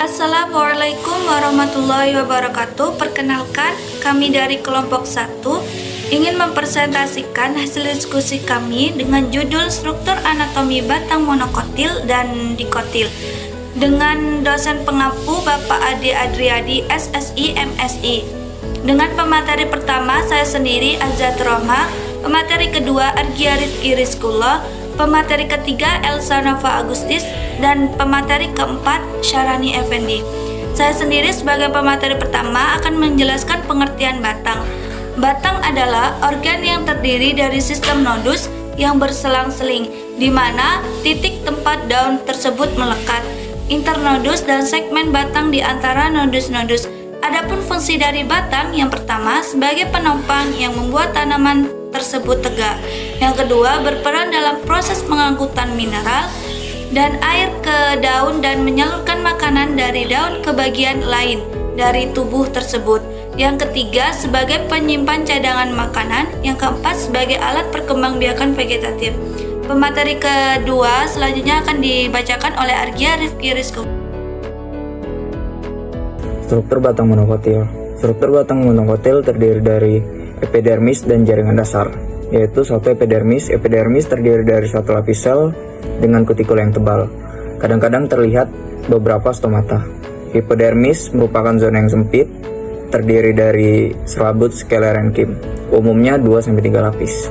Assalamualaikum warahmatullahi wabarakatuh. Perkenalkan, kami dari kelompok 1 ingin mempresentasikan hasil diskusi kami dengan judul struktur anatomi batang monokotil dan dikotil dengan dosen pengampu Bapak Ade Adriadi SSI MSI. Dengan pemateri pertama saya sendiri Azat Rohma, pemateri kedua Argia Rizky Rizkullah, pemateri ketiga Elsa Nova Agustis, dan pemateri keempat Syarani Effendi. Saya sendiri sebagai pemateri pertama akan menjelaskan pengertian batang. Batang adalah organ yang terdiri dari sistem nodus yang berselang-seling, di mana titik tempat daun tersebut melekat, internodus dan segmen batang di antara nodus-nodus. Adapun fungsi dari batang, yang pertama sebagai penopang yang membuat tanaman tersebut tegak. Yang kedua, berperan dalam proses pengangkutan mineral dan air ke daun dan menyalurkan makanan dari daun ke bagian lain dari tubuh tersebut. Yang ketiga, sebagai penyimpan cadangan makanan. Yang keempat, sebagai alat perkembangbiakan vegetatif. Pemateri kedua selanjutnya akan dibacakan oleh Argia Rizky Rizkullah. Struktur batang monokotil. Struktur batang monokotil terdiri dari epidermis dan jaringan dasar, yaitu satu epidermis. Epidermis terdiri dari satu lapis sel dengan kutikula yang tebal. Kadang-kadang terlihat beberapa stomata. Hipodermis merupakan zona yang sempit, terdiri dari serabut sclerenchyme, umumnya 2-3 lapis.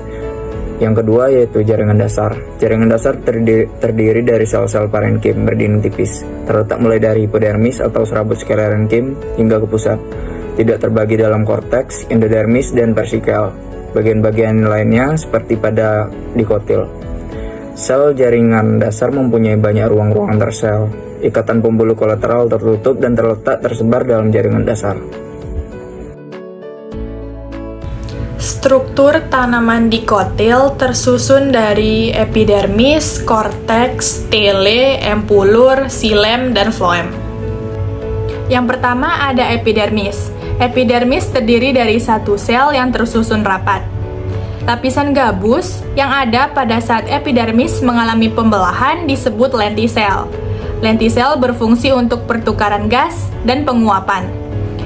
Yang kedua yaitu jaringan dasar. Jaringan dasar terdiri dari sel-sel parenchyme berdinding tipis, terletak mulai dari hipodermis atau serabut sclerenchyme hingga ke pusat. Tidak terbagi dalam korteks, endodermis, dan versikel. Bagian-bagian lainnya seperti pada dikotil. Sel jaringan dasar mempunyai banyak ruang-ruang antar sel. Ikatan pembuluh kolateral tertutup dan terletak tersebar dalam jaringan dasar. Struktur tanaman dikotil tersusun dari epidermis, korteks, stele, empulur, xilem, dan floem. Yang pertama ada epidermis. Epidermis terdiri dari satu sel yang tersusun rapat. Lapisan gabus yang ada pada saat epidermis mengalami pembelahan disebut lentisel. Lentisel berfungsi untuk pertukaran gas dan penguapan.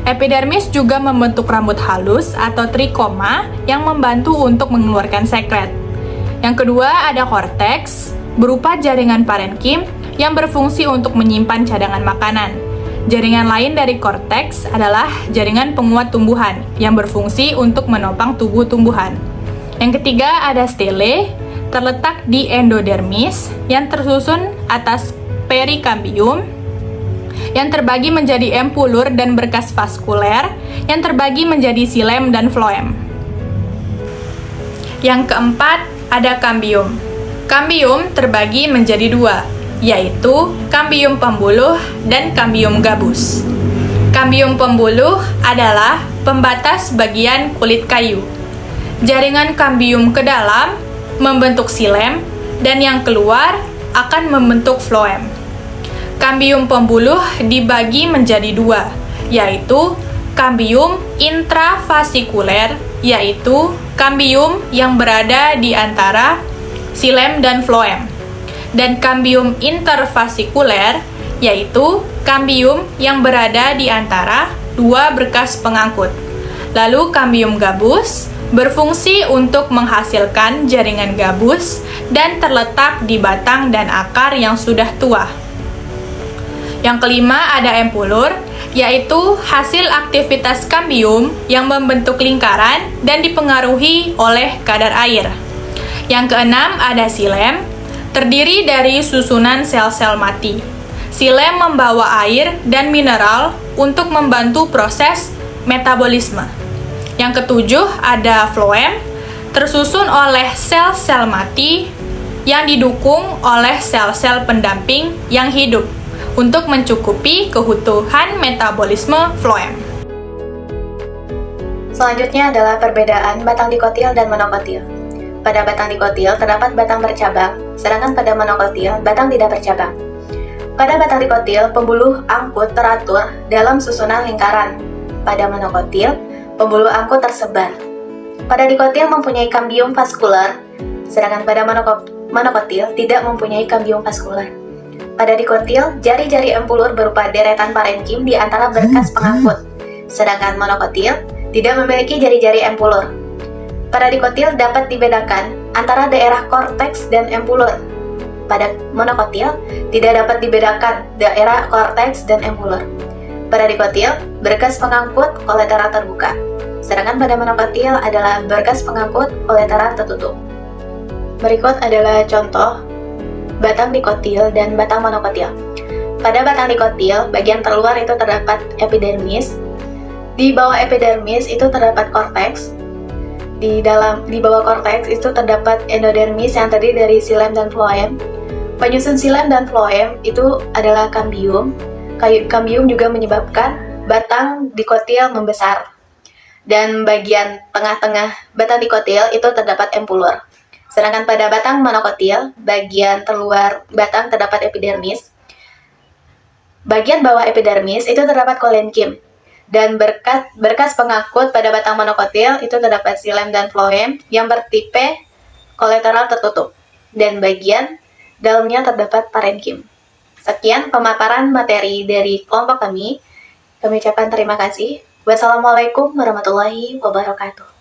Epidermis juga membentuk rambut halus atau trikoma yang membantu untuk mengeluarkan sekret. Yang kedua ada korteks, berupa jaringan parenchyme yang berfungsi untuk menyimpan cadangan makanan. Jaringan lain dari korteks adalah jaringan penguat tumbuhan yang berfungsi untuk menopang tubuh tumbuhan. Yang ketiga ada stele, terletak di endodermis yang tersusun atas perikambium, yang terbagi menjadi empulur dan berkas vaskuler, yang terbagi menjadi xilem dan floem. Yang keempat ada kambium. Kambium terbagi menjadi dua, yaitu kambium pembuluh dan kambium gabus. Kambium pembuluh adalah pembatas bagian kulit kayu. Jaringan kambium ke dalam membentuk xilem dan yang keluar akan membentuk floem. Kambium pembuluh dibagi menjadi dua, yaitu kambium intravasikuler, yaitu kambium yang berada di antara xilem dan floem, dan kambium intervasikuler, yaitu kambium yang berada di antara dua berkas pengangkut. Lalu kambium gabus berfungsi untuk menghasilkan jaringan gabus dan terletak di batang dan akar yang sudah tua. Yang kelima ada empulur, yaitu hasil aktivitas kambium yang membentuk lingkaran dan dipengaruhi oleh kadar air. Yang keenam ada xilem, terdiri dari susunan sel-sel mati. Xilem membawa air dan mineral untuk membantu proses metabolisme. Yang ketujuh ada floem, tersusun oleh sel-sel mati yang didukung oleh sel-sel pendamping yang hidup untuk mencukupi kebutuhan metabolisme floem. Selanjutnya adalah perbedaan batang dikotil dan monokotil. Pada batang dikotil terdapat batang bercabang, sedangkan pada monokotil batang tidak bercabang. Pada batang dikotil, pembuluh angkut teratur dalam susunan lingkaran. Pada monokotil, pembuluh angkut tersebar. Pada dikotil mempunyai kambium vaskular, sedangkan pada monokotil tidak mempunyai kambium vaskular. Pada dikotil, jari-jari empulur berupa deretan parenkim di antara berkas pengangkut, sedangkan monokotil tidak memiliki jari-jari empulur. Pada dikotil dapat dibedakan antara daerah korteks dan empulur. Pada monokotil tidak dapat dibedakan daerah korteks dan empulur. Pada dikotil, berkas pengangkut kolateral terbuka, sedangkan pada monokotil adalah berkas pengangkut kolateral tertutup. Berikut adalah contoh batang dikotil dan batang monokotil. Pada batang dikotil, bagian terluar itu terdapat epidermis. Di bawah epidermis itu terdapat korteks. Di bawah korteks itu terdapat endodermis yang terdiri dari xilem dan floem. Penyusun xilem dan floem itu adalah kambium. Kambium juga menyebabkan batang dikotil membesar. Dan bagian tengah-tengah batang dikotil itu terdapat empulur. Sedangkan pada batang monokotil, bagian terluar batang terdapat epidermis. Bagian bawah epidermis itu terdapat kolenkim. Dan berkas pengangkut pada batang monokotil itu terdapat xilem dan floem yang bertipe kolateral tertutup. Dan bagian dalamnya terdapat parenkim. Sekian pemaparan materi dari kelompok kami. Kami ucapkan terima kasih. Wassalamualaikum warahmatullahi wabarakatuh.